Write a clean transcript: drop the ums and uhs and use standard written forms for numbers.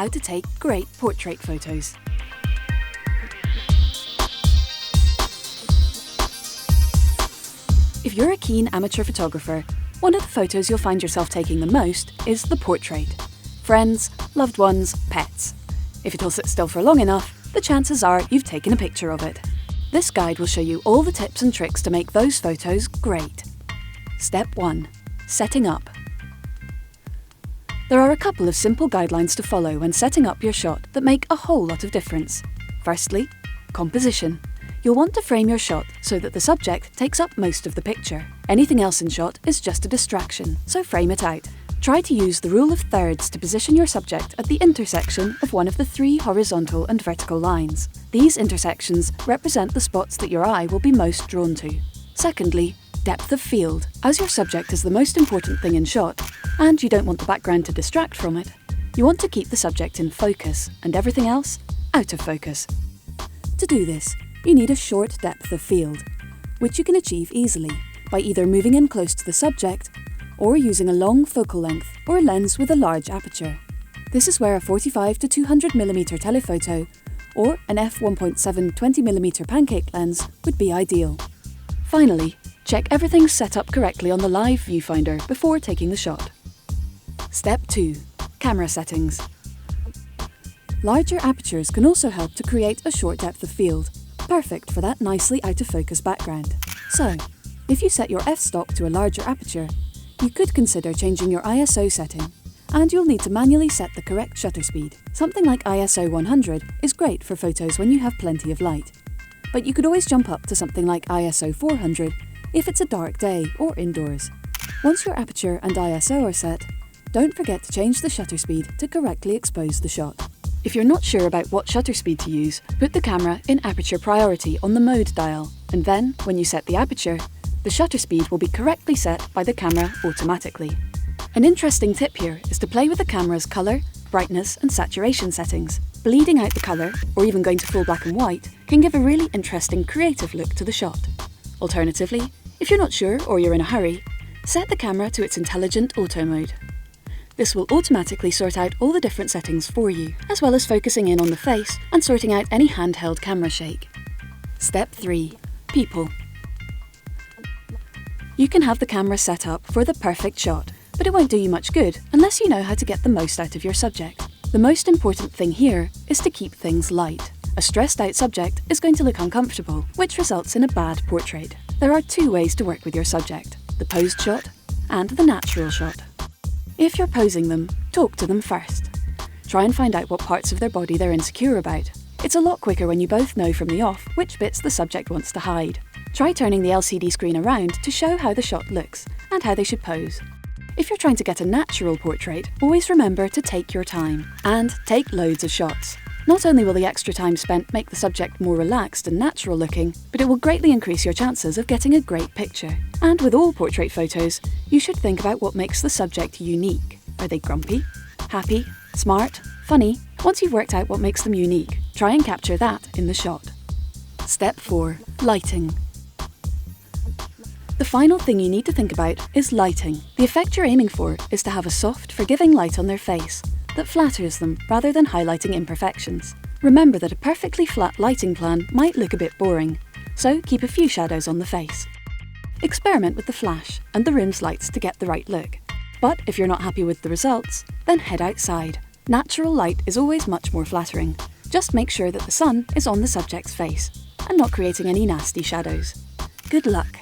how to take great portrait photos. If you're a keen amateur photographer, one of the photos you'll find yourself taking the most is the portrait. Friends, loved ones, pets. If it'll sit still for long enough, the chances are you've taken a picture of it. This guide will show you all the tips and tricks to make those photos great. Step 1. Setting up. There are a couple of simple guidelines to follow when setting up your shot that make a whole lot of difference. Firstly, composition. You'll want to frame your shot so that the subject takes up most of the picture. Anything else in shot is just a distraction, so frame it out. Try to use the rule of thirds to position your subject at the intersection of one of the 3 horizontal and vertical lines. These intersections represent the spots that your eye will be most drawn to. Secondly, depth of field. As your subject is the most important thing in shot, and you don't want the background to distract from it, you want to keep the subject in focus and everything else out of focus. To do this, you need a short depth of field, which you can achieve easily by either moving in close to the subject or using a long focal length or a lens with a large aperture. This is where a 45 to 200mm telephoto or an f1.7 20mm pancake lens would be ideal. Finally, check everything's set up correctly on the live viewfinder before taking the shot. Step 2. Camera settings. Larger apertures can also help to create a short depth of field, perfect for that nicely out of focus background. So, if you set your f-stop to a larger aperture, you could consider changing your ISO setting, and you'll need to manually set the correct shutter speed. Something like ISO 100 is great for photos when you have plenty of light, but you could always jump up to something like ISO 400 if it's a dark day or indoors. Once your aperture and ISO are set, don't forget to change the shutter speed to correctly expose the shot. If you're not sure about what shutter speed to use, put the camera in aperture priority on the mode dial, and then, when you set the aperture, the shutter speed will be correctly set by the camera automatically. An interesting tip here is to play with the camera's colour, brightness and saturation settings. Bleeding out the colour, or even going to full black and white, can give a really interesting creative look to the shot. Alternatively, if you're not sure or you're in a hurry, set the camera to its intelligent auto mode. This will automatically sort out all the different settings for you, as well as focusing in on the face and sorting out any handheld camera shake. Step 3. People. You can have the camera set up for the perfect shot, but it won't do you much good unless you know how to get the most out of your subject. The most important thing here is to keep things light. A stressed out subject is going to look uncomfortable, which results in a bad portrait. There are 2 ways to work with your subject: the posed shot and the natural shot. If you're posing them, talk to them first. Try and find out what parts of their body they're insecure about. It's a lot quicker when you both know from the off which bits the subject wants to hide. Try turning the LCD screen around to show how the shot looks and how they should pose. If you're trying to get a natural portrait, always remember to take your time and take loads of shots. Not only will the extra time spent make the subject more relaxed and natural looking, but it will greatly increase your chances of getting a great picture. And with all portrait photos, you should think about what makes the subject unique. Are they grumpy, happy, smart, funny? Once you've worked out what makes them unique, try and capture that in the shot. Step 4. Lighting. The final thing you need to think about is lighting. The effect you're aiming for is to have a soft, forgiving light on their face that flatters them rather than highlighting imperfections. Remember that a perfectly flat lighting plan might look a bit boring, so keep a few shadows on the face. Experiment with the flash and the room's lights to get the right look. But if you're not happy with the results, then head outside. Natural light is always much more flattering. Just make sure that the sun is on the subject's face and not creating any nasty shadows. Good luck!